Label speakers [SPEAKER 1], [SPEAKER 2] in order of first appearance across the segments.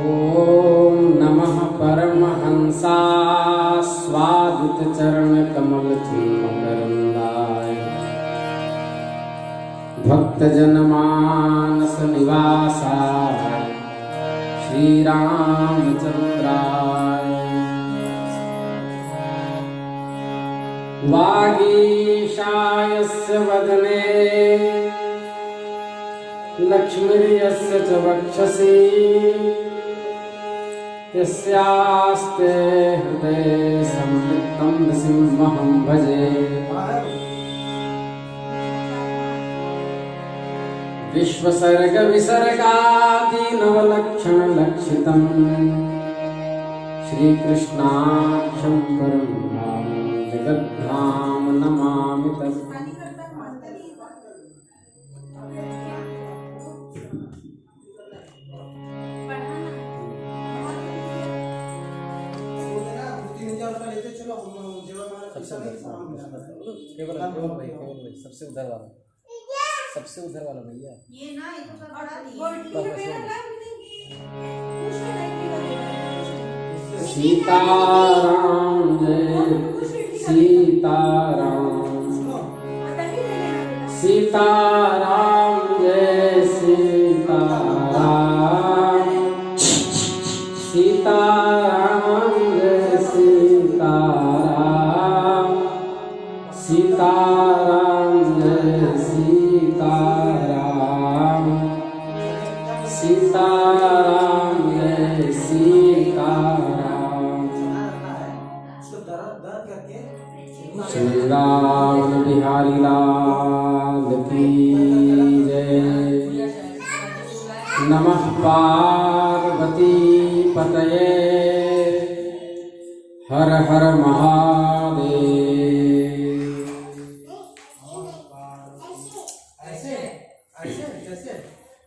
[SPEAKER 1] ओम नमः परमहंसा स्वादित चरण कमल चिन्मकरंदाय भक्त जनमानस निवासाय श्री रामचंद्राय वागीशायस्य वदने लक्ष्मीर्यस्य च वक्षसि यस्यास्ते हृदये संवित्तं नृसिंहं भजे। विश्वसर्ग विसर्गादि नवलक्षणलक्षितं श्रीकृष्णाख्यं परं धाम जगद्धाम नमामि तत्।
[SPEAKER 2] सबसे उधर वाला भैया
[SPEAKER 3] ये ना इसका बड़ा
[SPEAKER 1] सीताराम जय सीताराम सीताराम जय सीताराम सीताराम जय सीताराम सीताराम जय सीताराम सीताराम जय सीताराम। श्री राम बिहारी लाल की जय। नमः पार्वती पतये हर हर महादेव।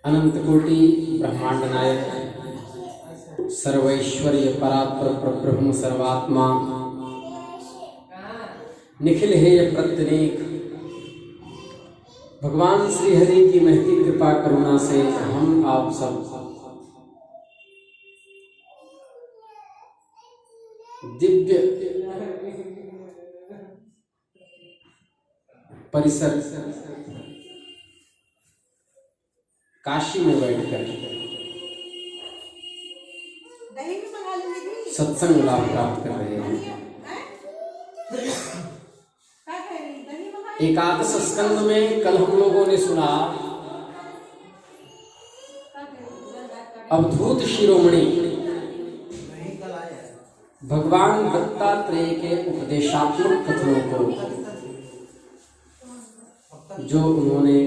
[SPEAKER 1] अनंत कोटि ब्रह्मांड नायक सर्वैश्वर्य परात्पर प्रब्रह्म सर्वात्मा निखिल हेय प्रत्यनेक भगवान श्री हरि की महती कृपा करुणा से हम आप सब दिव्य परिसर काशी में बैठकर सत्संग लाभ प्राप्त कर रहे हैं। एकादश स्कंद में कल हम लोगों ने सुना अवधूत शिरोमणि भगवान दत्तात्रेय के उपदेशात्मक कथनों को, जो उन्होंने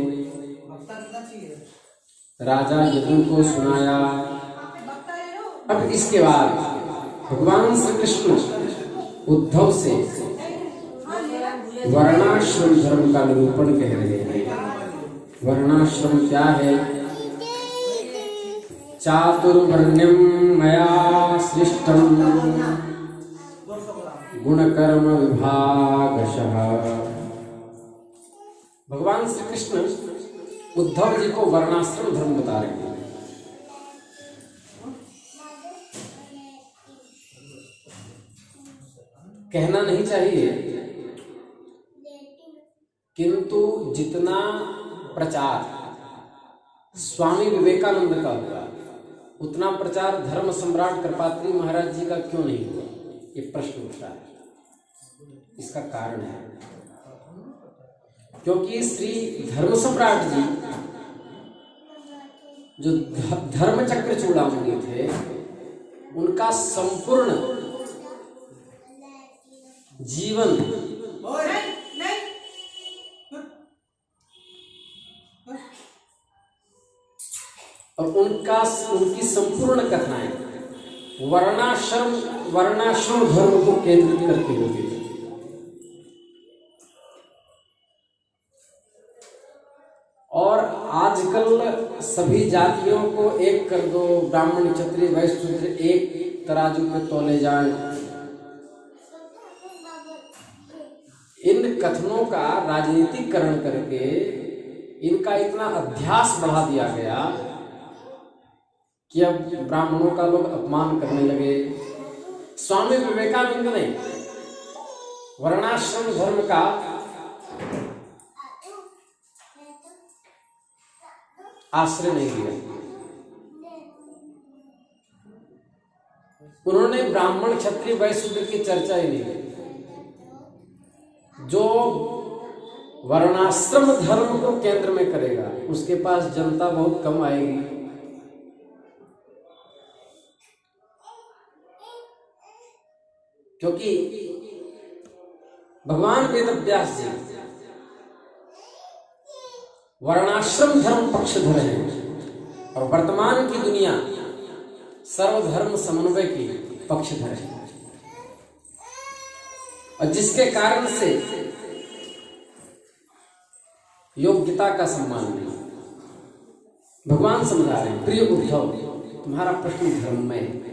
[SPEAKER 1] राजा यदु को सुनाया। अब इसके बाद भगवान श्री कृष्ण उद्धव से वर्णाश्रम धर्म का निरूपण कह रहे हैं। वर्णाश्रम क्या है? चातुर्वर्ण्यम मया सृष्टम गुणकर्म विभागशः। भगवान श्री कृष्ण उद्धव जी को वर्णाश्रम धर्म बता रहे हैं। कहना नहीं चाहिए, किंतु जितना प्रचार स्वामी विवेकानंद का हुआ उतना प्रचार धर्म सम्राट कृपात्री महाराज जी का क्यों नहीं हुआ? ये प्रश्न उठता है। इसका कारण है क्योंकि श्री धर्म सम्राट जी जो धर्म चक्र चूड़ामणि थे, उनका संपूर्ण जीवन और उनकी संपूर्ण कथाएं वर्णाश्रम धर्म को केंद्रित करती होती है। और आजकल सभी जातियों को एक कर दो, ब्राह्मण क्षत्रिय वैश्य शूद्र एक तराजू पे तोले जाएं। इन कथनों का राजनीतिकरण करके इनका इतना अध्यास बढ़ा दिया गया कि अब ब्राह्मणों का लोग अपमान करने लगे। स्वामी विवेकानंद ने वर्णाश्रम धर्म का आश्रय नहीं लिया। उन्होंने ब्राह्मण क्षत्रिय वैश्य शूद्र की चर्चा ही नहीं की। जो वर्णाश्रम धर्म को केंद्र में करेगा उसके पास जनता बहुत कम आएगी। क्योंकि भगवान वेदव्यास जी वर्णाश्रम धर्म पक्षधर हैं और वर्तमान की दुनिया सर्वधर्म समन्वय की पक्षधर है, और जिसके कारण से योग्यता का सम्मान नहीं। भगवान समझा रहे हैं, प्रिय उद्धव तुम्हारा प्रश्न धर्म में है।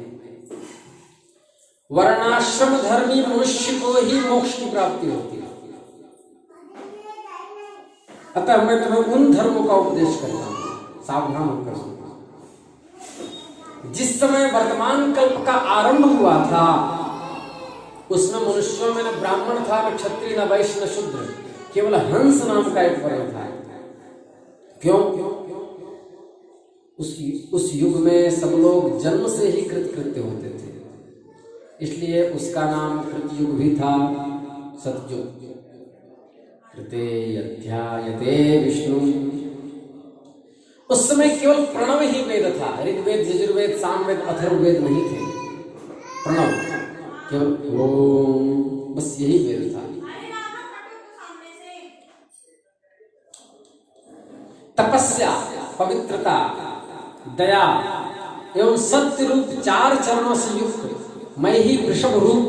[SPEAKER 1] वर्णाश्रम धर्मी मनुष्य को ही मोक्ष की प्राप्ति होती है। अतः मैं तुम्हें उन धर्मों का उपदेश करता हूं, सावधान होकर सुनो। जिस समय वर्तमान कल्प का आरंभ हुआ था उसमें मनुष्यों में न ब्राह्मण था, न क्षत्रिय, न वैश्य, न शूद्र, केवल हंस नाम का एक वर्ण था। क्यों? उस युग में सब लोग जन्म से ही कृतकृत्य होते थे, इसलिए उसका नाम कृतयुग भी था, सतयुग। कृते अध्यायते विष्णु। उस समय केवल प्रणव ही वेद था। ऋग्वेद, यजुर्वेद, सामवेद, अथर्ववेद नहीं थे। प्रणव केवल ओम, बस यही वेद था। तपस्या, पवित्रता, दया एवं सत्य रूप 4 चरणों से युक्त मैं ही वृषभ रूप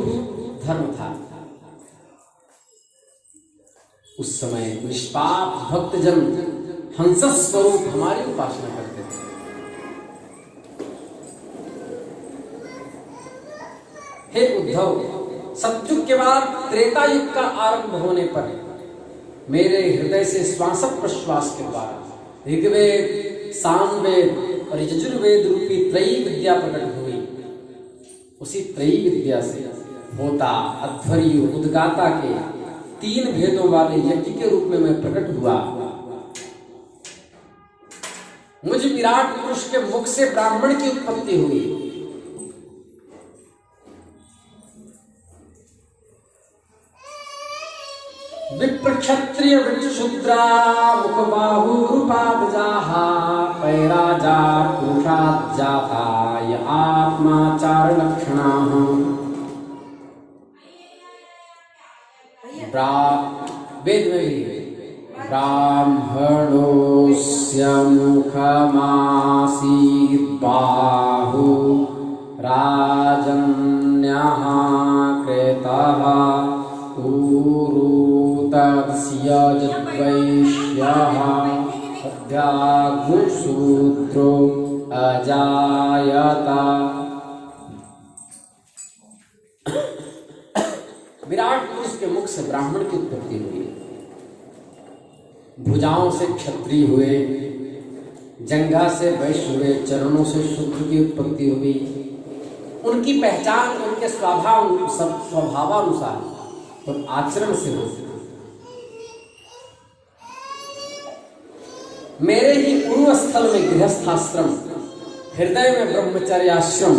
[SPEAKER 1] धर्म था। उस समय निष्पाप भक्तजन हंस स्वरूप हमारी उपासना करते थे। हे उद्धव, सतयुग के बाद त्रेता युग का आरंभ होने पर मेरे हृदय से श्वास प्रश्वास के द्वारा ऋग्वेद, सामवेद और यजुर्वेद रूपी त्रयी विद्या प्रकट हुई। उसी त्रयी विद्या से होता, अध्वर्यु, उद्गाता के 3 भेदों वाले यज्ञ के रूप में मैं प्रकट हुआ। मुझ विराट पुरुष के मुख से ब्राह्मण की उत्पत्ति हुई। विप्र क्षत्रिय वृक्षशूद्रा मुख बाहु रूपादजाहा पैराजा पुरुषात् जाता य आत्माचार लक्षणाः। वेद में भी ब्राह्मणोस्य मुखमासीत् बाहु राजन्यः कृतः ऊरू तस्य यद्वैश्यः अध्यात्मशूद्रो अजायत। विराट पुरुष के मुख से ब्राह्मण की उत्पत्ति हुई। भुजाओं से क्षत्रिय हुए, जंघा से वैश्य हुए, चरणों से शूद्र की उत्पत्ति हुई। उनकी पहचान उनके स्वभावानुसार और आचरण से होती। मेरे ही पूर्व स्थल में गृहस्थाश्रम, हृदय में ब्रह्मचर्याश्रम,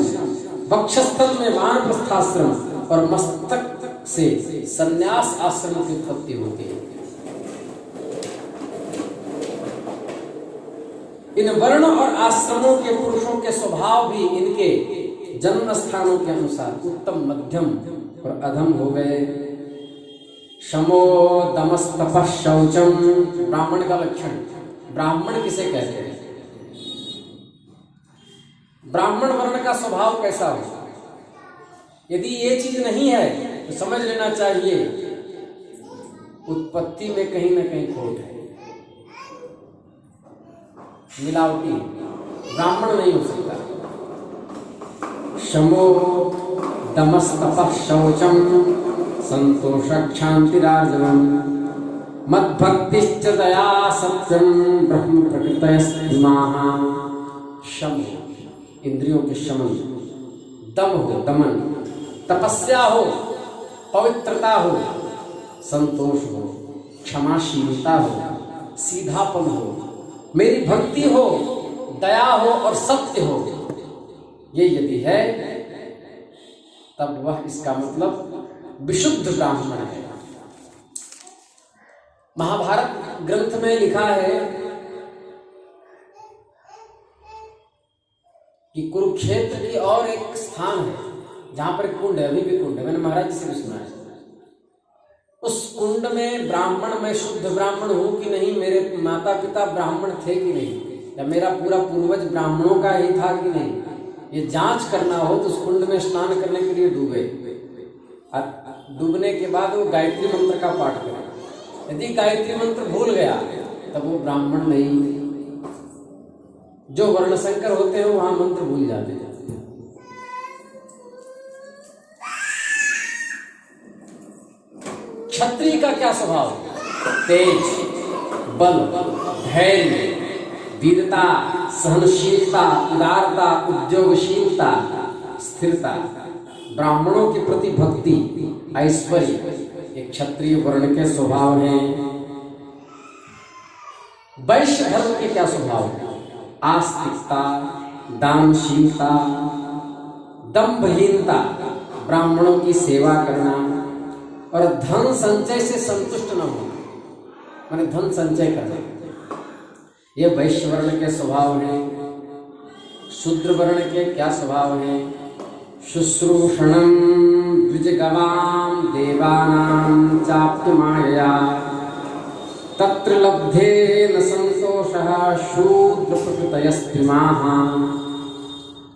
[SPEAKER 1] वक्षस्थल में वानप्रस्थाश्रम और मस्तक से संन्यास आश्रम की उत्पत्ति होती है। इन वर्ण और आश्रमों के पुरुषों के स्वभाव भी इनके जन्म स्थानों के अनुसार उत्तम, मध्यम और अधम हो गए। शमो दमस्तपः शौचम, ब्राह्मण का लक्षण। ब्राह्मण किसे कहते हैं? ब्राह्मण वर्ण का स्वभाव कैसा हो? यदि ये चीज नहीं है तो समझ लेना चाहिए उत्पत्ति में कहीं ना कहीं खोट है, मिलावटी। ब्राह्मण नहीं हो सकता। शमो दमस्तपः शौचम संतोष क्षांतिरार्जवम मद्भक्तिश्च दया सत्यम ब्रह्म प्रकृतयस्तिमाः। शमो इंद्रियों के शमन, दम हो दमन, तपस्या हो, पवित्रता हो, संतोष हो, क्षमाशीलता हो, सीधापन हो, मेरी भक्ति हो, दया हो और सत्य हो, ये यदि है तब वह इसका मतलब विशुद्ध ब्राह्मण है। महाभारत ग्रंथ में लिखा है कि कुरुक्षेत्र की और एक स्थान है जहां पर कुंड है, अभी भी कुंड है, मैंने महाराज जी से भी सुना है। उस कुंड में ब्राह्मण, मैं शुद्ध ब्राह्मण हूं कि नहीं, मेरे माता पिता ब्राह्मण थे कि नहीं, या मेरा पूरा पूर्वज ब्राह्मणों का ही था कि नहीं, ये जांच करना हो तो उस कुंड में स्नान करने के लिए डूबे। डूबने के बाद वो गायत्री मंत्र का पाठ करें। यदि गायत्री मंत्र भूल गया तब वो ब्राह्मण नहीं। जो वर्णशंकर होते हैं वहां मंत्र भूल जाते हैं। क्षत्रिय का क्या स्वभाव? तेज, बल, धैर्य, वीरता, सहनशीलता, उदारता, उद्योगशीलता, स्थिरता, ब्राह्मणों के प्रति भक्ति, ऐश्वर्य, ये क्षत्रिय वर्ण के स्वभाव हैं। वैश्य धर्म के क्या स्वभाव है? आस्तिकता, दानशीलता, दंभहीनता, ब्राह्मणों की सेवा करना और धन संचय से संतुष्ट न होना, माने धन संचय करना, ये वैश्य वर्ण के स्वभाव हैं। शूद्र वर्ण के क्या स्वभाव हैं? शुश्रूषणं द्विजगवां देवानां चाप्तुमायया तत्र लब्धे न संतोषः शूद्र प्रकृतयस्त्रिमाः।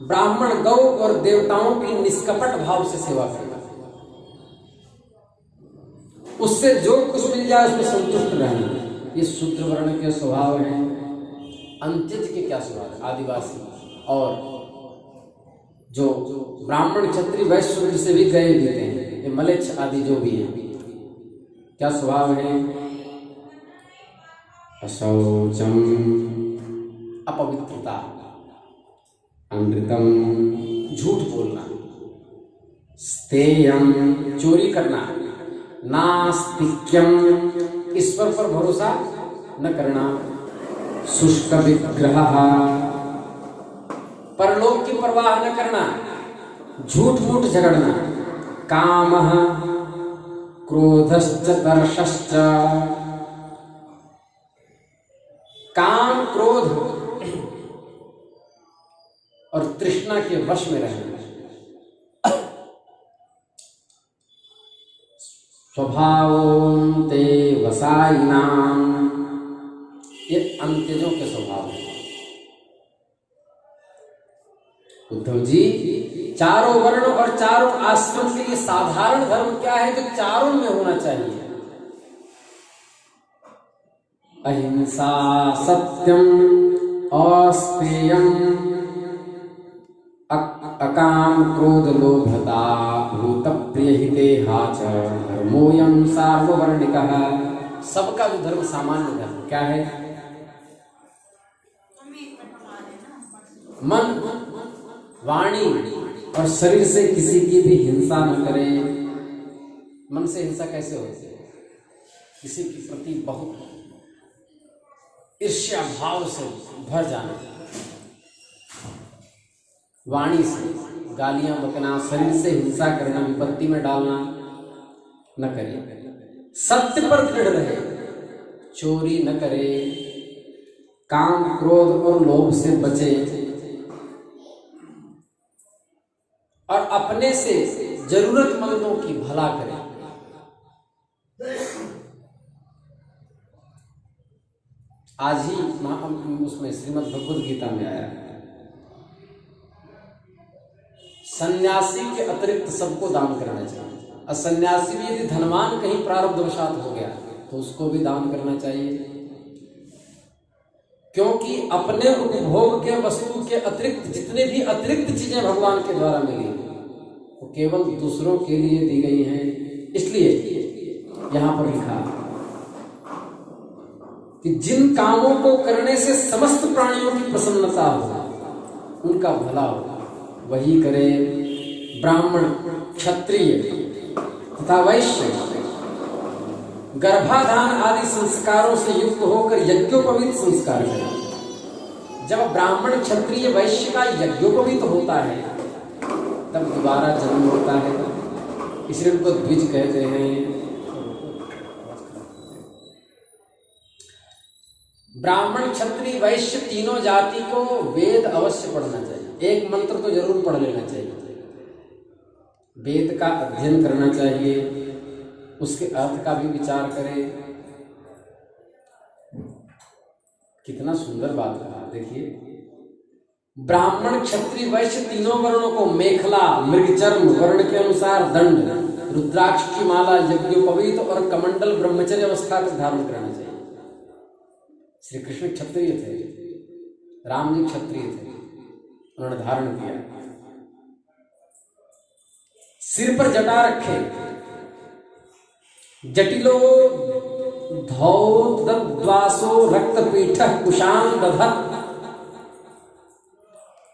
[SPEAKER 1] ब्राह्मण गौ और देवताओं की निष्कपट भाव से सेवा करना, उससे जो कुछ मिल जाए उसमें संतुष्ट रहना, ये शूद्र वर्ण के स्वभाव है। अंत्यज के क्या स्वभाव है? आदिवासी और जो ब्राह्मण, क्षत्रिय, वैश्य, शूद्र से भी गए देते हैं, ये मलेच्छ आदि जो भी हैं, क्या स्वभाव है? अशौचम, अपवित्रता, अमृतम, झूठ बोलना, स्तेयम, चोरी करना, नास्तिक्यम, ईश्वर पर भरोसा न करना, शुष्क विग्रह, परलोक की परवाह न करना, झूठ मूठ झगड़ना, काम, क्रोधश्च तर्षश्च, काम, क्रोध और तृष्णा के वश में रहना, स्वभावोन्ते वसायिनाम, ये अंत्यजों के स्वभाव है। उद्धव जी, चारों वर्ण और चारों आश्रम के लिए साधारण धर्म क्या है जो चारों में होना चाहिए? अहिंसा, सत्यम, अस्तेयम, अकाम, क्रोध, लोभता, भूत प्रियहितेहा च धर्मोऽयं सार्ववर्णिकः। सबका जो धर्म सामान्य धर्म क्या है? मन, वाणी और शरीर से किसी की भी हिंसा न करे। मन से हिंसा कैसे होती है? किसी के प्रति बहुत ईर्ष्या भाव से भर जाना, वाणी से गालियां बकना, शरीर से हिंसा करना, विपत्ति में डालना न करे। सत्य पर दृढ़ रहे, चोरी न करे, काम, क्रोध और लोभ से बचे और अपने से जरूरतमंदों की भला करे। आज ही उसमें श्रीमद् भगवद गीता में आया, सन्यासी के अतिरिक्त सबको दान करना चाहिए। और सन्यासी भी यदि धनवान कहीं प्रारब्धवशात हो गया तो उसको भी दान करना चाहिए, क्योंकि अपने उपभोग के वस्तु के अतिरिक्त जितने भी अतिरिक्त चीजें भगवान के द्वारा मिली वो केवल दूसरों के लिए दी गई हैं। इसलिए यहां पर लिखा कि जिन कामों को करने से समस्त प्राणियों की प्रसन्नता हो उनका भला हो, वही करे। ब्राह्मण, क्षत्रिय तथा वैश्य गर्भाधान आदि संस्कारों से युक्त होकर यज्ञोपवीत संस्कार करें। जब ब्राह्मण, क्षत्रिय, वैश्य का यज्ञोपवीत होता है तब दोबारा जन्म होता है, इसलिए उनको द्विज कहते हैं। ब्राह्मण, क्षत्रिय, वैश्य तीनों जाति को वेद अवश्य पढ़ना चाहिए। एक मंत्र तो जरूर पढ़ लेना चाहिए। वेद का अध्ययन करना चाहिए, उसके अर्थ का भी विचार करें। कितना सुंदर बात कहा, देखिए। ब्राह्मण, क्षत्रिय, वैश्य तीनों वर्णों को मेखला, मृगचर्म, वर्ण के अनुसार दंड, रुद्राक्ष की माला, यज्ञोपवीत और कमंडल ब्रह्मचर्य अवस्था तक धारण करना चाहिए। श्री कृष्ण क्षत्रिय थे, राम जी क्षत्रिय थे, उन्होंने धारण किया। सिर पर जटा रखे, जटिलो धौतद्वासो रक्तपीठः कुशान दधत्।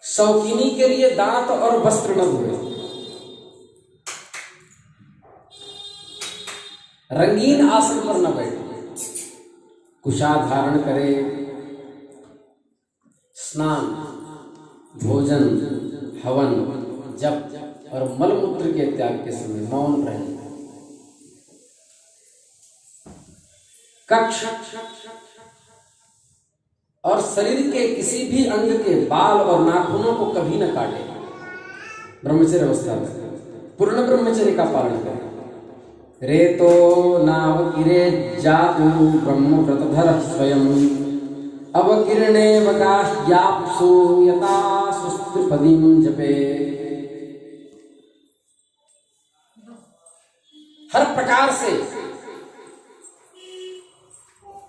[SPEAKER 1] शौकीनी के लिए दांत और वस्त्र न धोए। रंगीन आसन पर न बैठे, कुशा धारण करे। स्नान, भोजन, हवन, जप और मलमूत्र के त्याग के समय मौन रहे। कक्ष और शरीर के किसी भी अंग के बाल और नाखूनों को कभी न काटे। ब्रह्मचर्य अवस्था में पूर्ण ब्रह्मचर्य का पालन करें। रेतो नावकिरे जातु ब्रह्म व्रतधर स्वयं अवकिरणे वकाश्याप्सु यथा सुस्त्रिपदीं जपे। हर प्रकार से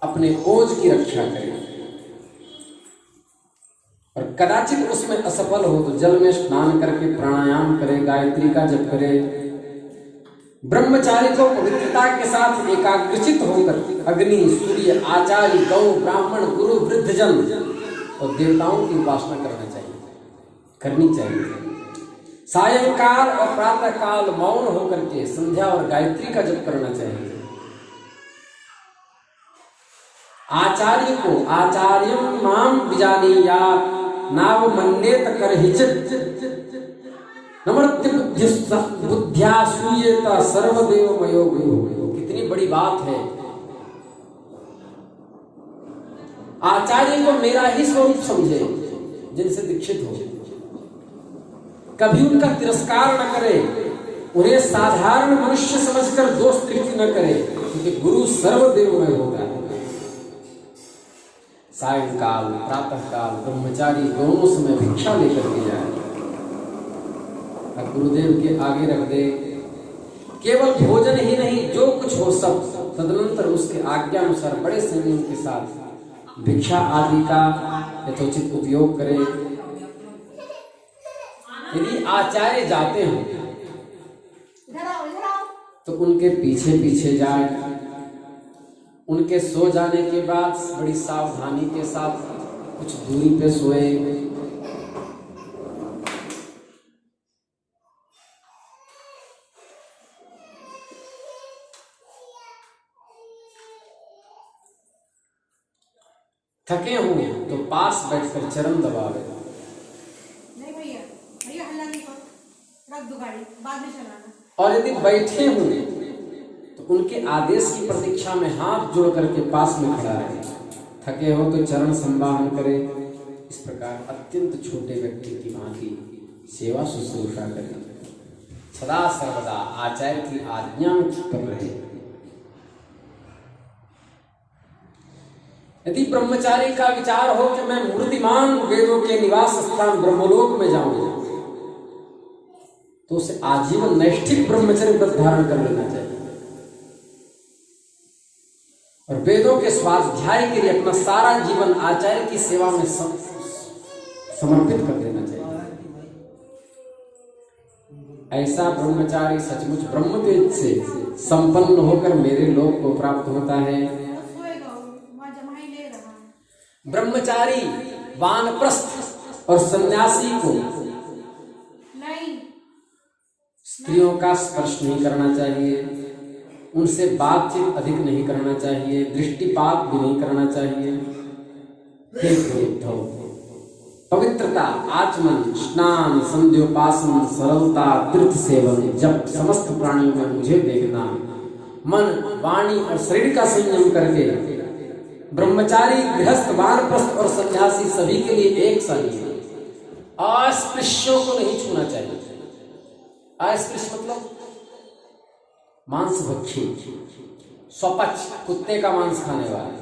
[SPEAKER 1] अपने ओज की रक्षा करें और कदाचित उसमें असफल हो तो जल में स्नान करके प्राणायाम करे, गायत्री का जप करे। ब्रह्मचारी को पवित्रता के साथ एकाग्रचित होकर अग्नि, सूर्य, आचार्य, गौ, ब्राह्मण, गुरु, वृद्धजन और देवताओं की उपासना करनी चाहिए। सायंकाल और प्रातः काल मौन होकर के संध्या और गायत्री का जप करना चाहिए। आचार्य को आचार्यं मां विजानीयात् नावमन्येत करहिचित् नमृत्य बुद्ध्या सूयेत सर्वदेवमयो गुरु। कितनी बड़ी बात है। आचार्य को मेरा ही स्वरूप समझे, जिनसे दीक्षित हो, कभी उनका तिरस्कार न करे, उन्हें साधारण मनुष्य समझकर दोष दृष्टि न करे, क्योंकि गुरु सर्वदेवमय होता है। सायंकाल, प्रातःकाल ब्रह्मचारी दोनों समय भिक्षा लेकर के जाए, गुरुदेव के आगे रख दे। केवल भोजन ही नहीं, जो कुछ हो सब, तदनंतर उसके आज्ञा अनुसार बड़े संयम के साथ भिक्षा आदि का यथोचित उपयोग करे। यदि आचार्य जाते हो तो उनके पीछे पीछे जाए। उनके सो जाने के बाद बड़ी सावधानी के साथ कुछ दूरी पे सोए। थके हो तो पास बैठकर चरण दबावे।
[SPEAKER 3] नहीं भैया, भैया हल्ला नहीं करो, रख दो गाड़ी, बाद में चलाना।
[SPEAKER 1] और यदि बैठे हुए तो उनके आदेश की प्रतीक्षा में हाथ जोड़ करके पास में खड़ा रहे। थके हो तो चरण संवाहन करे। इस प्रकार अत्यंत छोटे व्यक्ति की भांति सेवा शुश्रूषा करें। सदा सर्वदा आचार्य की आज्ञा में तत्पर रहे। यदि ब्रह्मचारी का विचार हो कि मैं मूर्तिमान वेदों के निवास स्थान ब्रह्मलोक में जाऊंगा, तो उसे आजीवन नैष्ठिक ब्रह्मचर्य व्रत धारण कर लेना चाहिए और वेदों के स्वाध्याय के लिए अपना सारा जीवन आचार्य की सेवा में समर्पित कर देना चाहिए। ऐसा ब्रह्मचारी सचमुच ब्रह्म तेज से संपन्न होकर मेरे लोक को प्राप्त होता है।
[SPEAKER 3] सोएगा, वहाँ जमाई ले रहा है।
[SPEAKER 1] ब्रह्मचारी वानप्रस्थ और सन्यासी को
[SPEAKER 3] नहीं
[SPEAKER 1] स्त्रियों का स्पर्श नहीं करना चाहिए, उनसे बातचीत अधिक नहीं करना चाहिए, दृष्टिपात भी नहीं करना चाहिए। हे उद्धव, पवित्रता, आचमन, स्नान, संध्योपासन, सरलता, तीर्थ सेवन, जब समस्त प्राणियों में मुझे देखना, मन, वाणी और शरीर का संयम करके ब्रह्मचारी, गृहस्थ, वानप्रस्थ और सन्यासी सभी के लिए एक सा नियम, अस्पृश्यों को नहीं छूना चाहिए। अस्पृश्य मतलब मांसभक्षी, स्वपक्ष, कुत्ते का मांस खाने वाले,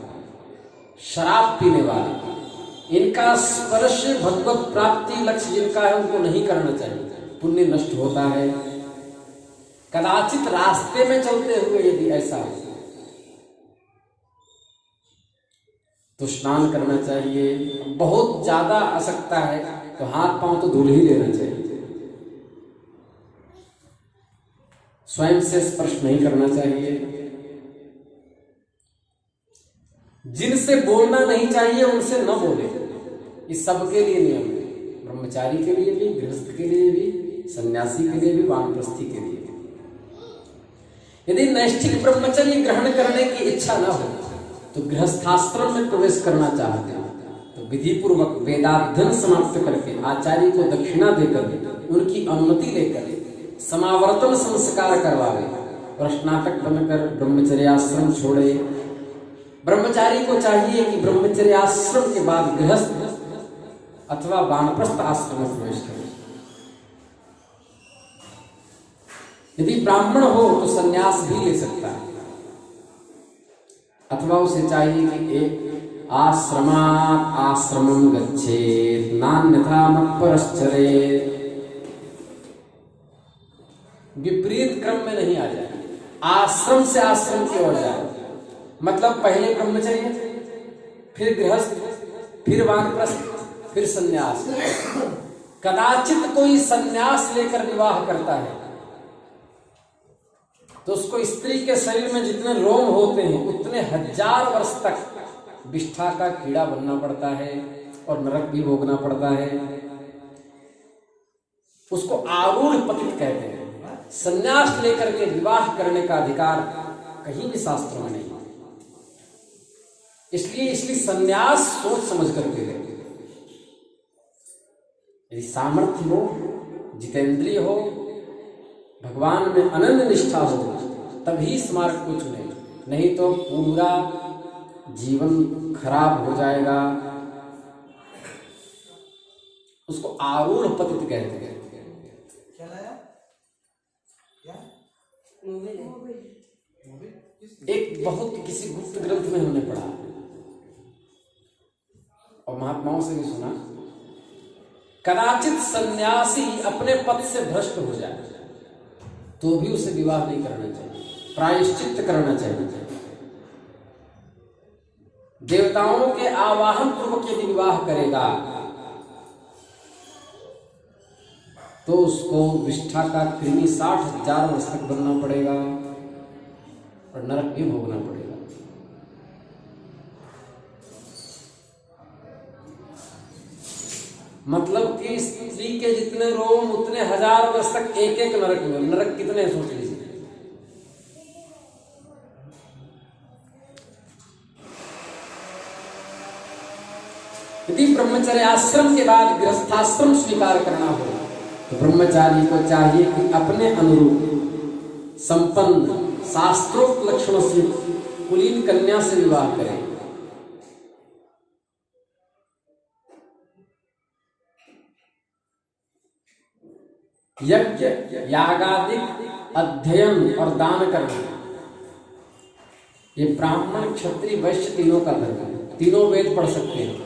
[SPEAKER 1] शराब पीने वाले, इनका स्पर्श भगवत प्राप्ति लक्ष्य जिनका है उनको नहीं करना चाहिए, पुण्य नष्ट होता है। कदाचित रास्ते में चलते हुए यदि ऐसा हो तो स्नान करना चाहिए। बहुत ज्यादा आवश्यकता है तो हाथ पांव तो धुल ही लेना चाहिए, स्वयं से स्पर्श नहीं करना चाहिए। जिनसे बोलना नहीं चाहिए उनसे न बोले, इस सबके लिए नियम है, ब्रह्मचारी के लिए भी, गृहस्थ के लिए भी, सन्यासी के लिए भी, वानप्रस्थी के लिए भी। यदि नैष्ठिक ब्रह्मचर्य ग्रहण करने की इच्छा न हो तो गृहस्थाश्रम में प्रवेश करना चाहते हैं तो विधि पूर्वक वेदाध्ययन समाप्त करके आचार्य को दक्षिणा देकर उनकी अनुमति लेकर समावर्तन संस्कार करवावे और स्नातक बनकर ब्रह्मचर्याश्रम छोड़े। ब्रह्मचारी को चाहिए कि ब्रह्मचर्याश्रम के बाद गृहस्थ अथवा वानप्रस्थ आश्रम में प्रवेश करे। यदि ब्राह्मण हो तो सन्यास भी ले सकता है, अथवा उसे चाहिए कि एक आश्रमात् आश्रमं गच्छेत् नान्यथा मत्परश्चरेत्, विपरीत क्रम में नहीं आ जाए, आश्रम से आश्रम की ओर जाए। मतलब पहले ब्रह्मचर्य, फिर गृहस्थ, फिर वानप्रस्थ, फिर सन्यास। कदाचित कोई सन्यास लेकर विवाह करता है तो उसको स्त्री के शरीर में जितने रोम होते हैं उतने 1000 वर्ष तक विष्ठा का कीड़ा बनना पड़ता है और नरक भी भोगना पड़ता है। उसको आरूढ़ पतित कहते हैं। सन्यास लेकर के विवाह करने का अधिकार कहीं भी शास्त्रों में नहीं। इसलिए सन्यास सोच समझ करके ले। यदि सामर्थ्य हो, जितेंद्रिय हो, भगवान में अनन्य निष्ठा हो तभी इस मार्ग को चुने, नहीं तो पूरा जीवन खराब हो जाएगा। उसको आरूढ़ पतित कहते हैं।
[SPEAKER 2] क्या लाया? क्या?
[SPEAKER 1] एक बहुत किसी गुप्त ग्रंथ में हमने पढ़ा और महात्माओं से भी सुना, कदाचित सन्यासी अपने पद से भ्रष्ट हो जाए तो भी उसे विवाह नहीं करना चाहिए, प्रायश्चित करना चाहिए। देवताओं के आवाहन पूर्वक यदि विवाह करेगा तो उसको विष्ठा का कृमि 60,000 वर्ष तक बनना पड़ेगा और नरक भी भोगना पड़ेगा। मतलब कि स्त्री के जितने रोम उतने 1000 वर्ष तक एक एक नरक में। नरक कितने सोच लीजिए। यदि ब्रह्मचर्य आश्रम के बाद गृहस्थाश्रम स्वीकार करना हो तो ब्रह्मचारी को चाहिए कि अपने अनुरूप संपन्न शास्त्रोक्त लक्षणों से कुलीन कन्या से विवाह करे। यज्ञ, यागादिक अध्ययन और दान करना ये ब्राह्मण, क्षत्रिय, वैश्य तीनों का धर्म है। तीनों वेद पढ़ सकते हैं,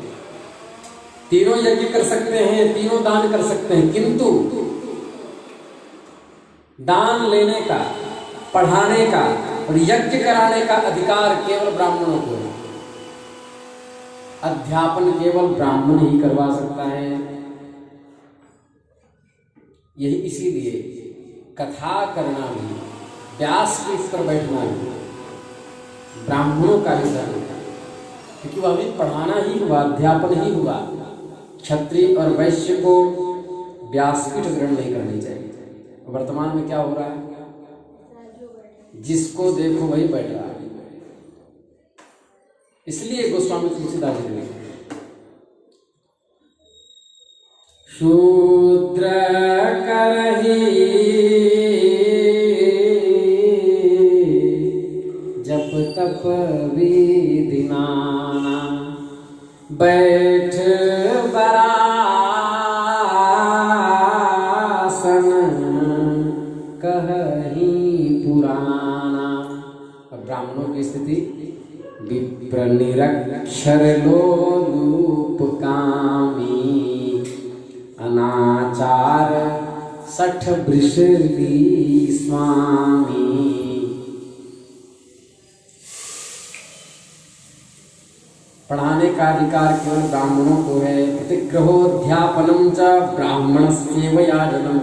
[SPEAKER 1] तीनों यज्ञ कर सकते हैं, तीनों दान कर सकते हैं, किंतु दान लेने का, पढ़ाने का और यज्ञ कराने का अधिकार केवल ब्राह्मणों को है। अध्यापन केवल ब्राह्मण ही करवा सकता है। यही इसीलिए कथा करना भी, व्यासपीठ पर बैठना भी ब्राह्मणों का ही धर्म है, क्योंकि वह भी पढ़ाना ही हुआ, अध्यापन ही हुआ। क्षत्रिय और वैश्य को व्यासपीठ ग्रहण नहीं करनी चाहिए। वर्तमान में क्या हो रहा है, जिसको देखो वही बैठ रहा है। इसलिए गोस्वामी तुलसीदास जी ने शूद्र करही जप तप विधि नाना, बैठ बरासन कहीं पुराना। अब ब्राह्मणों की स्थिति विप्र निरक्षर लोलूप कामी, अनाचार सठ वृषली स्वामी। पढ़ाने का अधिकार केवल ब्राह्मणों को है। प्रतिग्रहोध्यापनम च ब्राह्मणस्येवया जनम।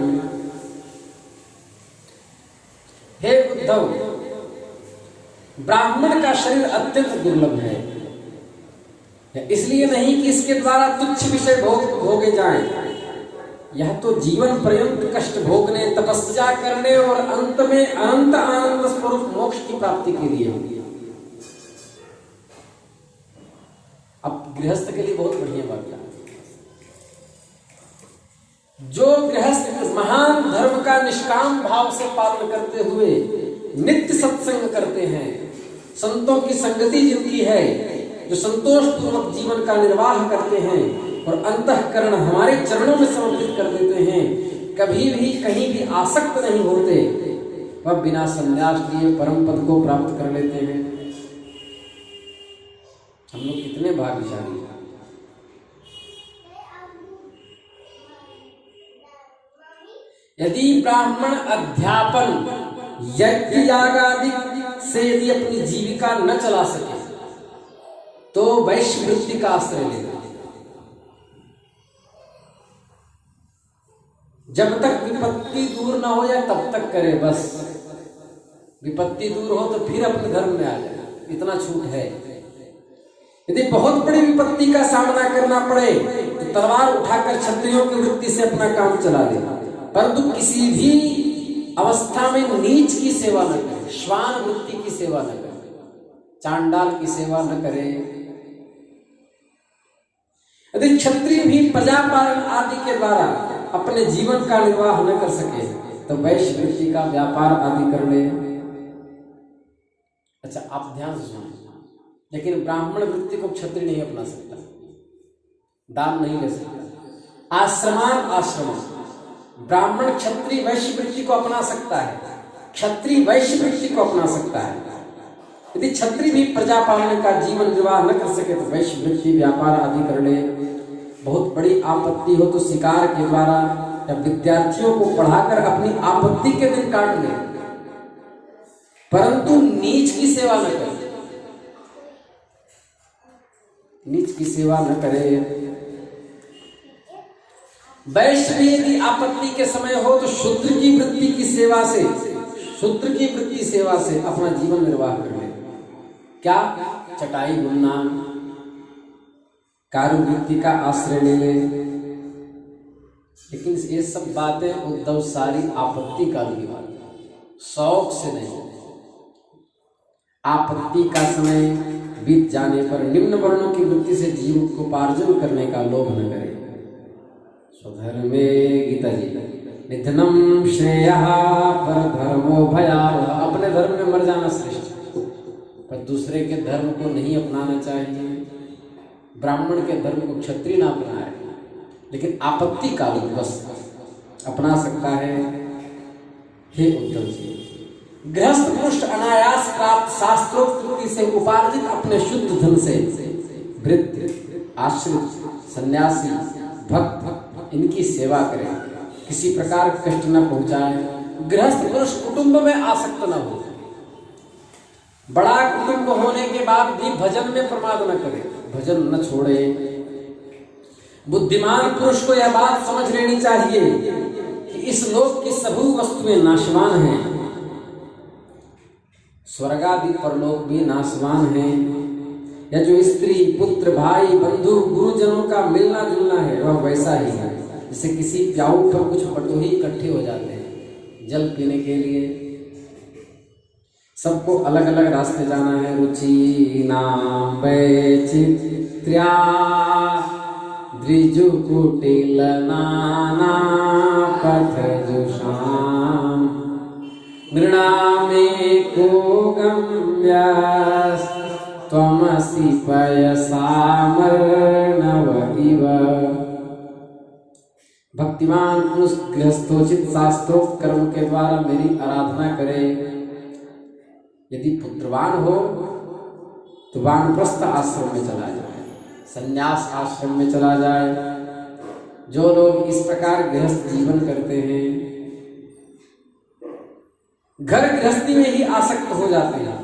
[SPEAKER 1] हे उद्धव, ब्राह्मण का शरीर अत्यंत दुर्लभ है। इसलिए नहीं कि इसके द्वारा तुच्छ विषय भोगे जाएं, यह तो जीवन पर्यंत कष्ट भोगने, तपस्या करने और अंत में अनंत आनंद स्वरूप मोक्ष की प्राप्ति के लिए। अब गृहस्थ के लिए बहुत बढ़िया बात है। जो गृहस्थ महान धर्म का निष्काम भाव से पालन करते हुए नित्य सत्संग करते हैं, संतों की संगति जिनकी है, जो संतोष पूर्वक जीवन का निर्वाह करते हैं और अंतःकरण हमारे चरणों में समर्पित कर देते हैं, कभी भी कहीं भी आसक्त नहीं होते, वह बिना संन्यास लिए परम पद को प्राप्त कर लेते हैं। हम लोग कितने भाग्यशाली हैं। यदि ब्राह्मण अध्यापन यज्ञ यागादि से यदि अपनी जीविका न चला सके तो वैश्य वृत्ति का आश्रय लेगा। जब तक विपत्ति दूर न हो जाए तब तक करे, बस विपत्ति दूर हो तो फिर अपने धर्म में आ जाए, इतना छूट है। यदि बहुत बड़ी विपत्ति का सामना करना पड़े तो तलवार उठाकर क्षत्रियों की वृत्ति से अपना काम चला दे, परंतु किसी भी अवस्था में नीच की सेवा न करे, श्वान वृत्ति की सेवा न करे, चांडाल की सेवा न करे। यदि क्षत्रिय भी प्रजापालन आदि के द्वारा अपने जीवन का निर्वाह न कर सके तो वैश्य वृत्ति का व्यापार आदि कर ले। अच्छा, आप ध्यान से सुनिए, लेकिन ब्राह्मण वृत्ति को क्षत्रिय नहीं अपना सकता, दान नहीं ले सकता। आश्रमान आश्रम, ब्राह्मण क्षत्रिय वैश्य वृत्ति को अपना सकता है, क्षत्रिय वैश्य वृत्ति को अपना सकता है। यदि क्षत्रिय भी प्रजा पालन का जीवन निर्वाह न कर सके तो वैश्य वृत्ति व्यापार आदि कर ले। बहुत बड़ी आपत्ति हो तो शिकार के द्वारा या विद्यार्थियों को पढ़ाकर अपनी आपत्ति के दिन काट ले, परंतु नीच की सेवा न करे, नीच की सेवा न करे। वैश्य भी यदि आपत्ति के समय हो तो शूद्र की वृत्ति की सेवा से, शूद्र की वृत्ति सेवा से अपना जीवन निर्वाह कर ले। क्या? चटाई बुनना, कार्य वृत्ति का आश्रय ले ले। लेकिन ये सब बातें उद्धव सारी आपत्ति काल की बात, शौक से नहीं। आपत्ति का समय बीत जाने पर निम्न वर्णों की वृत्ति से जीव को उपार्जन करने का लोभ न करे। स्वधर्मे गीता जी, निधनम श्रेयः पर धर्मो भयावह। अपने धर्म में मर जाना श्रेष्ठ, पर दूसरे के धर्म को नहीं अपनाना चाहिए। ब्राह्मण के धर्म को क्षत्रिय ना अपनाए, लेकिन आपत्ति काल बस अपना सकता है। हे उद्धव जी, गृहस्थ पुरुष अनायास प्राप्त शास्त्रोक्त वृत्ति से उपार्जित अपने शुद्ध धन से वृत्ति, आश्रित, सन्यासी, भक्त इनकी सेवा करें, किसी प्रकार कष्ट न पहुंचाए। गृहस्थ पुरुष कुटुंब में आसक्त न हो, बड़ा कुटुंब होने के बाद भी भजन में प्रमाद न करे, भजन न छोड़े। बुद्धिमान पुरुष को यह बात समझ लेनी चाहिए कि इस लोक की सभी वस्तुएं नाशवान हैं, स्वर्ग आदि परलोक भी नाशवान हैं। या जो स्त्री पुत्र भाई बंधु गुरुजनों का मिलना जुलना है वह वैसा ही है। जैसे किसी प्याऊ पर कुछ बटोही इकट्ठे हो जाते हैं जल पीने के लिए, सबको अलग अलग रास्ते जाना है। रुचि नाम वैचित्र्या द्विजु कुटिल नाना पथ जुषाम नृणामे को गम्यास त्वमसि पयसामर्णव इव। भक्तिमान पुरुष गृहस्थोचित शास्त्रोक्त कर्म के द्वारा मेरी आराधना करे। यदि पुत्रवान हो तो वानप्रस्थ आश्रम में चला जाए, संन्यास आश्रम में चला जाए। जो लोग इस प्रकार गृहस्थ जीवन करते हैं घर गृहस्थी में ही आसक्त हो जाते हैं।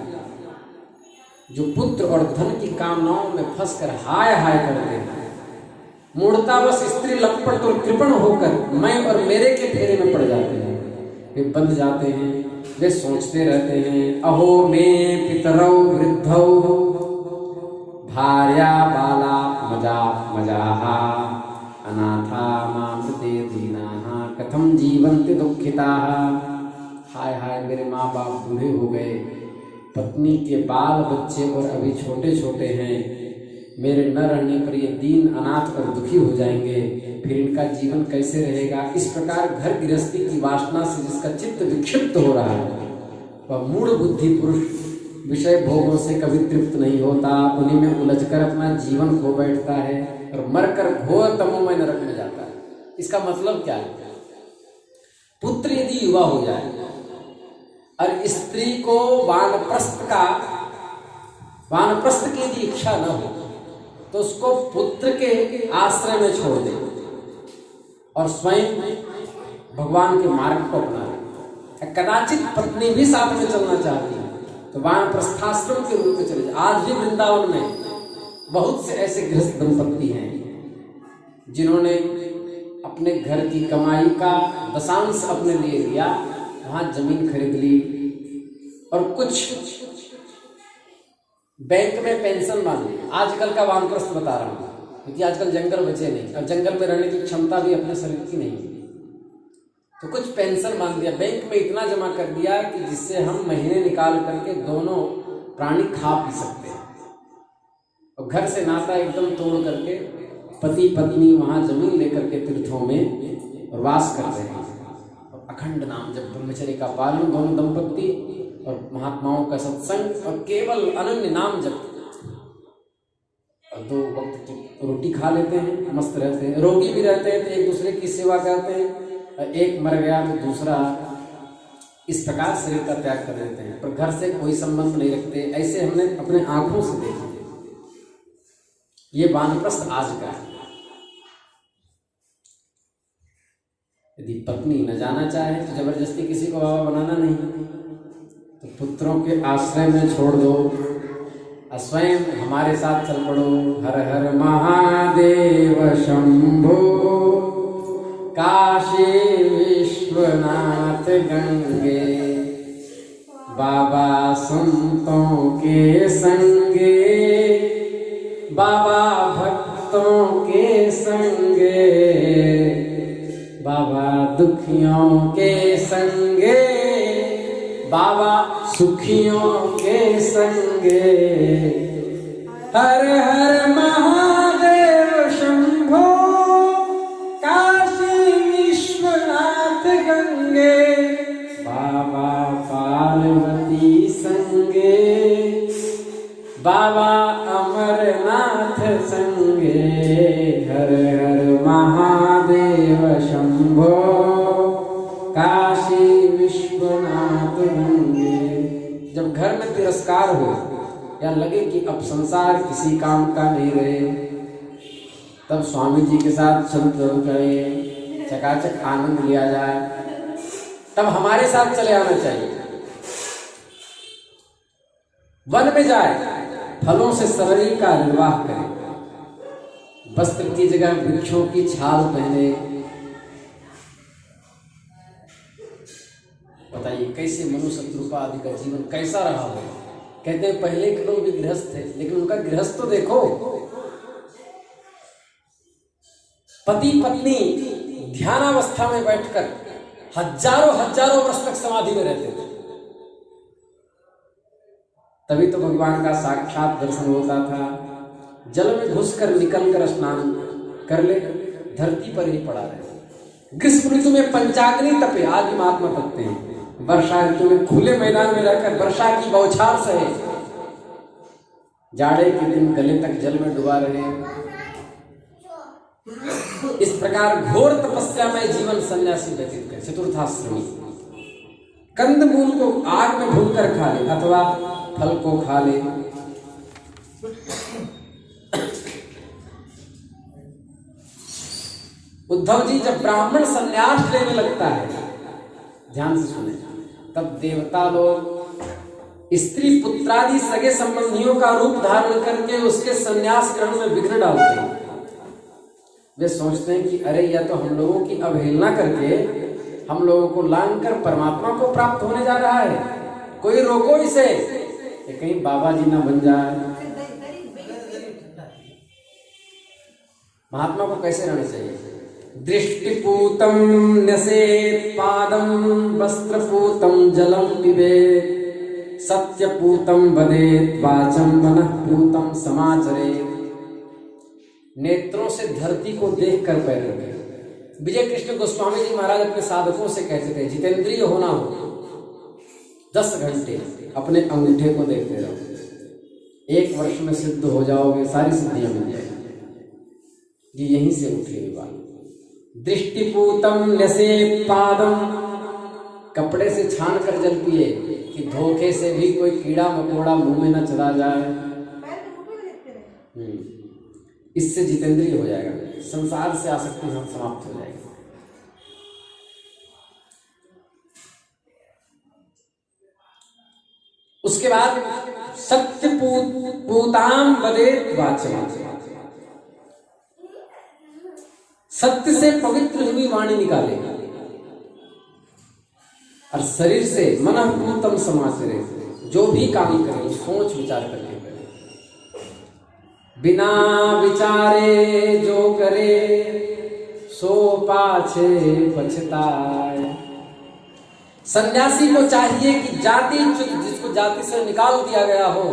[SPEAKER 1] जो पुत्र और धन की कामनाओं में फंसकर हाय हाय करते हैं, मूर्तावश स्त्री लपट और कृपण होकर मैं और मेरे के फेरे में पड़ जाते हैं, वे बंध जाते हैं। वे सोचते रहते हैं अहो में पितरौ वृद्धौ भार्या बाला मजा मजाहा अनाथा मामृते दीनाः कथम जीवन्ति दुःखिताः। हाय हाय मेरे माँ बाप बूढ़े हो गए, पत्नी के बाल बच्चे और अभी छोटे छोटे हैं, मेरे न रहने पर ये दीन अनाथ और दुखी हो जाएंगे, फिर इनका जीवन कैसे रहेगा। इस प्रकार घर गृहस्थी की वासना से जिसका चित्त विक्षिप्त हो रहा है वह मूढ़ बुद्धि पुरुष विषय भोगों से कभी तृप्त नहीं होता, उन्हीं में उलझकर अपना जीवन खो बैठता है और मरकर घोर तमोमय नरक में जाता है। इसका मतलब क्या है? पुत्र यदि युवा हो जाए और स्त्री को वानप्रस्थ की यदि इच्छा न हो तो उसको पुत्र के आश्रय में छोड़ दे और स्वयं भगवान के मार्ग को अपना ले। कदाचित पत्नी भी साथ में चलना चाहती है तो वानप्रस्थाश्रम के रूप में चले जाए। आज भी वृंदावन में बहुत से ऐसे गृहस्थ दंपत्ति हैं जिन्होंने अपने घर की कमाई का दशांश अपने लिए लिया, वहां जमीन खरीद ली और कुछ बैंक में पेंशन मांग ली। आजकल का वानप्रस्थ बता रहा हूं क्योंकि आजकल जंगल बचे नहीं और जंगल में रहने की क्षमता भी अपने शरीर की नहीं है, तो कुछ पेंशन मांग दिया, बैंक में इतना जमा कर दिया कि जिससे हम महीने निकाल करके दोनों प्राणी खा पी सकते हैं। और घर से नाता एकदम तोड़ करके पति पत्नी वहां जमीन लेकर के तीर्थों में वास कर रहे हैं और अखंड नाम जब ब्रह्मचर्य का पालन दोनों दंपत्ति और महात्माओं का सत्संग और केवल अनन्य नाम जप और 2 वक्त की रोटी खा लेते हैं, मस्त रहते हैं। रोगी भी रहते हैं तो एक दूसरे की सेवा करते हैं, एक मर गया तो दूसरा, इस प्रकार शरीर का त्याग कर देते हैं पर घर से कोई संबंध नहीं रखते। ऐसे हमने अपने आंखों से देखा। ये वानप्रस्थ आज का है। यदि पत्नी न जाना चाहे तो जबरदस्ती किसी को बाबा बनाना नहीं, तो पुत्रों के आश्रय में छोड़ दो और स्वयं हमारे साथ चल पड़ो। हर हर महादेव शंभो काशी विश्वनाथ गंगे, बाबा संतों के संगे बाबा भक्तों के संगे, बाबा दुखियों के संगे बाबा सुखियों के संगे। हर हर महादेव शंभो काशी विश्वनाथ गंगे, बाबा पार्वती संगे बाबा अमरनाथ संगे। हर हर महादेव शंभो काशी विश्वनाथ गंगे। जब घर में तिरस्कार हो या लगे कि अब संसार किसी काम का नहीं रहे, तब स्वामी जी के साथ चल करें, चकाचक आनंद लिया जाए, तब हमारे साथ चले आना चाहिए। वन में जाए, फलों से शरीर का निर्वाह करें, वस्त्र की जगह वृक्षों की छाल पहने। बताइए कैसे मनुष्य शत्रुपा आदि का जीवन कैसा रहा हो। कहते हैं पहले के लोग भी गृहस्थ थे, लेकिन उनका गृहस्थ तो देखो, पति पत्नी ध्यानावस्था में बैठकर हजारों हजारों वर्ष तक समाधि में रहते थे। तभी तो भगवान का साक्षात दर्शन होता था। जल में घुसकर निकलकर स्नान कर ले, धरती पर ही पड़ा रहे। ग्रीष्म ऋतु में पंचाग्नि तपे, आदि महात्मा तपते हैं। वर्षा ऋतु में खुले मैदान में रहकर वर्षा की बौछार सहे, जाड़े के दिन गले तक जल में डुबा रहे। इस प्रकार घोर तपस्या में जीवन सन्यासी व्यतीत करे। चतुर्थाश्रमी कंद मूल को आग में भूनकर खा ले अथवा फल को खा ले। उद्धव जी जब ब्राह्मण संन्यास लेने लगता है, ध्यान से सुने, तब देवता लोग स्त्री पुत्रादि सगे संबंधियों का रूप धारण करके उसके संन्यास ग्रहण में विघ्न डालते हैं। वे सोचते हैं कि अरे यह तो हम लोगों की अवहेलना करके हम लोगों को लांघकर परमात्मा को प्राप्त होने जा रहा है, कोई रोको इसे, ये कहीं बाबा जी ना बन जाए। महात्मा को कैसे रहना चाहिए? दृष्टिपूतम न्यसेत् पादम, वस्त्रपूतम जलम पिबेत्, सत्यपूतम वदेत् वाचम, मनःपूतम समाचरेत्। नेत्रों से धरती को देखकर पैर रखे। विजय कृष्ण गोस्वामी जी महाराज अपने साधकों से कहते थे, जितेंद्रिय होना हो 10 घंटे अपने अंगूठे को देखते रहो, 1 वर्ष में सिद्ध हो जाओगे, सारी सिद्धियां मिल जाएगी। ये यहीं से उठी हुई बात। दृष्टिपूतम न्यसेत् पादम, कपड़े से छान कर जल पिए कि धोखे से भी कोई कीड़ा मकोड़ा मुंह में न चला जाए। इससे जितेंद्रिय हो जाएगा, संसार से आसक्ति समाप्त हो जाएगी। उसके बाद सत्यपूताम वदेत् वाचम, सत्य से पवित्र हुई वाणी निकाले और शरीर से मनःपूतम समाचरे, जो भी काम करे सोच विचार करके करे। बिना विचारे जो करे सो पाछे पछताए। सन्यासी को चाहिए कि जाति जिसको जाति से निकाल दिया गया हो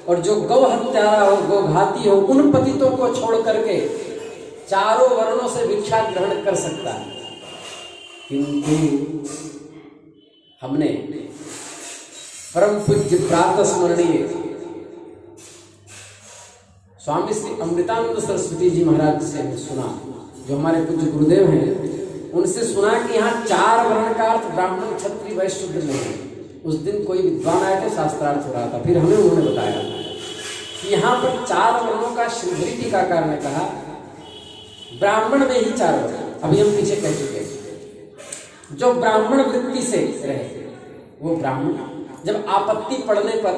[SPEAKER 1] और जो गौ हत्यारा हो, गौ घाती हो, उन पतितों को छोड़ करके चारों वर्णों से भिक्षा ग्रहण कर सकता है। किंतु हमने परम पूज्य प्रातः स्मरणीय स्वामी श्री अमृतानंद सरस्वती जी महाराज से सुना, जो हमारे पूज्य गुरुदेव हैं, उनसे सुना कि यहाँ 4 वर्ण का अर्थ ब्राह्मण क्षत्रिय वैश्य शूद्र नहीं है। उस दिन कोई विद्वान आया था, शास्त्रार्थ हो रहा था, फिर हमें उन्होंने बताया कि यहाँ पर 4 वर्णों का श्रीधरी टीकाकार ने कहा, ब्राह्मण में ही 4 वर्ण, अभी हम पीछे कह चुके हैं। जो ब्राह्मण वृत्ति से रहे वो ब्राह्मण, जब आपत्ति पड़ने पर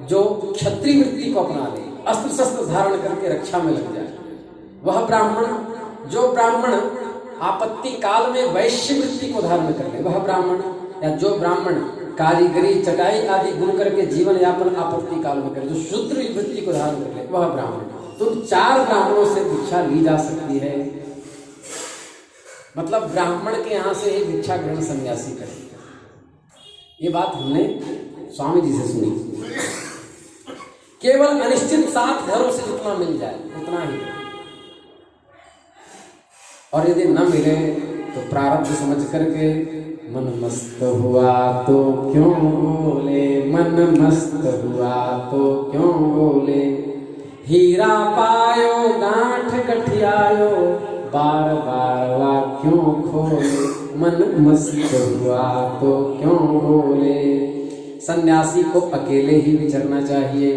[SPEAKER 1] जो क्षत्रिय वृत्ति को अपना ले, अस्त्र शस्त्र धारण करके रक्षा में लग जाए, वह ब्राह्मण। जो ब्राह्मण आपत्ति काल में वैश्य वृत्ति को धारण कर ले, वह ब्राह्मण। या जो ब्राह्मण कारीगरी चटाई आदि गुण करके जीवन यापन आपत्ति काल में करे, जो शूद्र वृत्ति को धारण कर ले, वह ब्राह्मण। तो 4 ब्राह्मणों से भिक्षा ली जा सकती है। मतलब ब्राह्मण के यहाँ से ही भिक्षा ग्रहण सन्यासी करे। ये बात हमने स्वामी जी से सुनी। केवल अनिश्चित 7 घरों से जितना मिल जाए उतना ही, और यदि न मिले तो प्रारब्ध समझ करके मन मस्त हुआ तो क्यों बोले, मन मस्त हुआ तो क्यों बोले, हीरा पायो गांठ गठियायो, बार बार वा क्यों खोले, मन मस्त हुआ तो क्यों बोले। सन्यासी को अकेले ही विचरना चाहिए।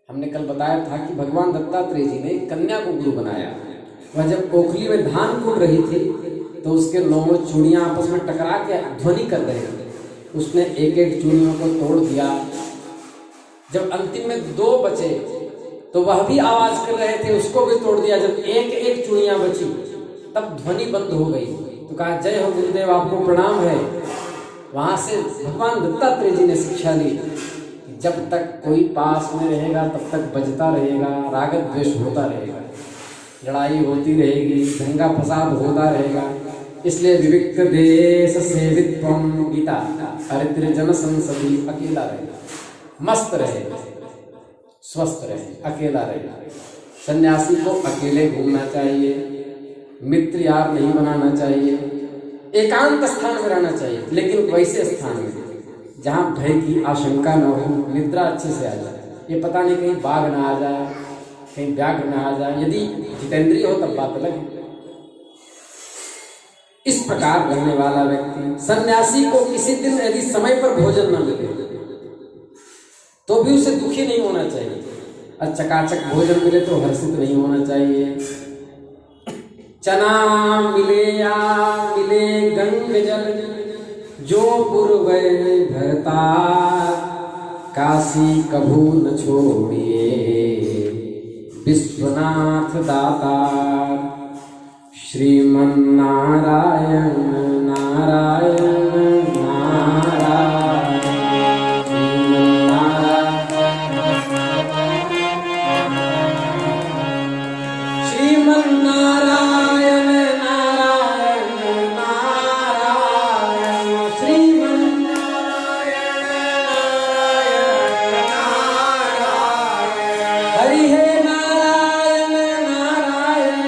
[SPEAKER 1] हमने कल बताया था कि भगवान दत्तात्रेय जी ने कन्या को गुरु बनाया। वह जब ओखली में धान कूट रही थी तो उसके 9 चूड़ियां आपस में टकरा के ध्वनि कर रहे थे। उसने एक एक चूड़ियों को तोड़ दिया। जब अंतिम में 2 बचे तो वह भी आवाज कर रहे थे, उसको भी तोड़ दिया। जब एक एक चूड़ियां बची तब ध्वनि बंद हो गई। तो कहा, जय हो गुरुदेव, आपको प्रणाम है। वहां से भगवान दत्तात्रेय जी ने शिक्षा ली, जब तक कोई पास में रहेगा तब तक बजता रहेगा, राग द्वेष होता रहेगा, लड़ाई होती रहेगी, दंगा फसाद होता रहेगा। इसलिए विविक्त देश सेवित्वम गीता, हरिद्र जन संसदी, अकेला रहेगा, मस्त रहेगा, स्वस्थ रहे, अकेला रहेगा। सन्यासी को अकेले घूमना चाहिए, मित्र यार नहीं बनाना चाहिए, एकांत स्थान में रहना चाहिए, लेकिन वैसे स्थान में जहाँ भय की आशंका न हो, निद्रा अच्छे से आ जाए। ये पता नहीं कहीं बाघ ना आ जाए, कहीं व्याघ्र ना आ जाए, यदि जितेंद्रिय हो तब बात अलग है। इस प्रकार रहने वाला व्यक्ति, सन्यासी को किसी दिन यदि समय पर भोजन न मिले तो भी उसे दुखी नहीं होना चाहिए, और चकाचक भोजन मिले तो हर्षित नहीं होना चाहिए। चना मिले या मिले गंग जल, जो पूर्व भरता, काशी कभू न छोड़िए, विश्वनाथ दाता। श्रीमन नारायण नारायण नारायण, श्रीमन नारायण नारायण नारायण, श्रीमन नारायण नारायण नारायण, हरि हे नारायण नारायण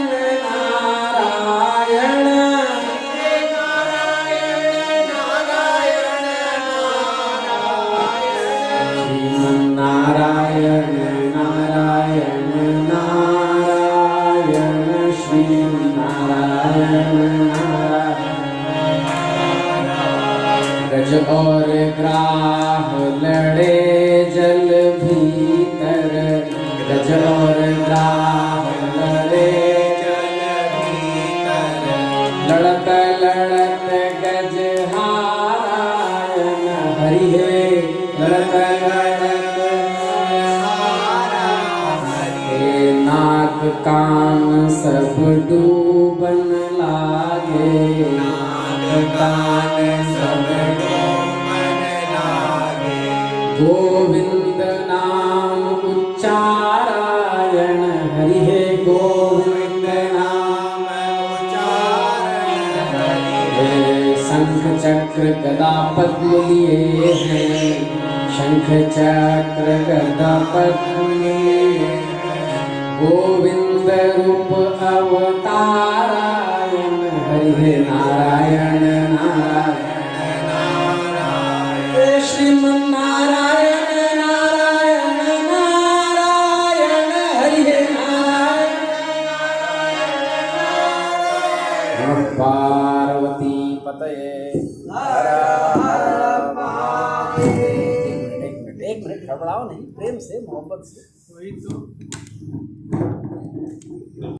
[SPEAKER 1] नारायण, हे नारायण नारायण नारायण, श्रीमन नारायण नारायण नारायण, श्री नारायण नारायण। गज और ग्राह लड़े जल भीतर, गज और ग्राह लड़े जल भीतर, लड़त लड़त गज हारायण, हरि हे लड़त लड़त हे, नाक कान सब डूबन लागे, नाक कान सब डूबन लागे, गोविंद नाम उच्चारायण, हरि हे गोविंद नाम उच्चारायण, हे शंख चक्र गदा पद्म लिए हैं, शंख चक्र गदा पद्म लिए, गोविंद रूप अवतारायण, हरि हे नारायण नारायण नारायण, श्रीमन नारायण नारायण नारायण, हरि हे नारायण नारायण, पार्वती पतये हर हर महादेव। एक मिनट घबराओ नहीं, प्रेम से मोहब्बत से।
[SPEAKER 2] वही तो